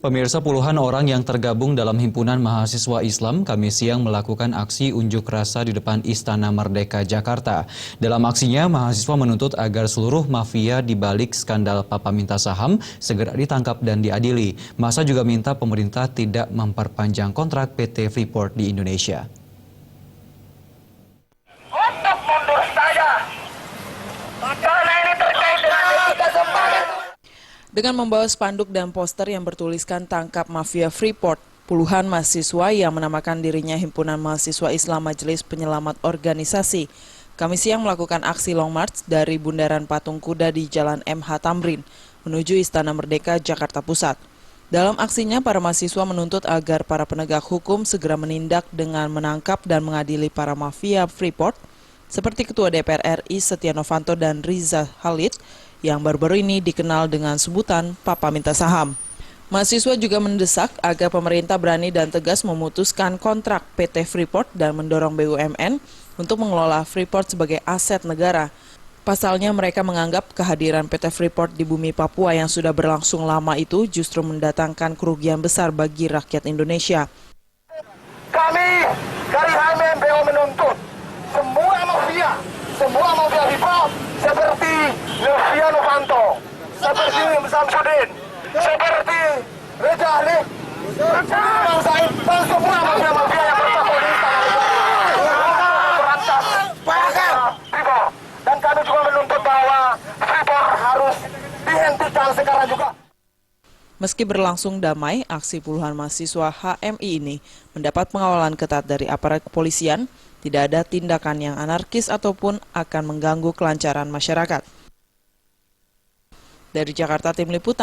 Pemirsa, puluhan orang yang tergabung dalam Himpunan Mahasiswa Islam Kamis siang melakukan aksi unjuk rasa di depan Istana Merdeka, Jakarta. Dalam aksinya, mahasiswa menuntut agar seluruh mafia di balik skandal Papa Minta Saham segera ditangkap dan diadili. Massa juga minta pemerintah tidak memperpanjang kontrak PT Freeport di Indonesia. Untuk mundur saja, karena ini terkait dengan etika sempadan. Dengan membawa spanduk dan poster yang bertuliskan "Tangkap Mafia Freeport", puluhan mahasiswa yang menamakan dirinya Himpunan Mahasiswa Islam Majelis Penyelamat Organisasi Kamis siang melakukan aksi long march dari Bundaran Patung Kuda di Jalan MH Tamrin menuju Istana Merdeka, Jakarta Pusat. Dalam aksinya, para mahasiswa menuntut agar para penegak hukum segera menindak dengan menangkap dan mengadili para mafia Freeport, seperti Ketua DPR RI Setia Novanto dan Riza Khalid, yang baru-baru ini dikenal dengan sebutan Papa Minta Saham. Mahasiswa juga mendesak agar pemerintah berani dan tegas memutuskan kontrak PT Freeport dan mendorong BUMN untuk mengelola Freeport sebagai aset negara. Pasalnya, mereka menganggap kehadiran PT Freeport di bumi Papua yang sudah berlangsung lama itu justru mendatangkan kerugian besar bagi rakyat Indonesia. Kami dari HMMBO menuntut semua mafia Freeport seperti Setia Novanto, seperti Samsudin, seperti Reza Khalid, dan semua mafia yang bertampung di Istana Negara berantas Freeport. Dan kami juga menuntut bahwa Freeport harus dihentikan sekarang juga. Meski berlangsung damai, aksi puluhan mahasiswa HMI ini mendapat pengawalan ketat dari aparat kepolisian. Tidak ada tindakan yang anarkis ataupun akan mengganggu kelancaran masyarakat. Dari Jakarta, Tim Liputan.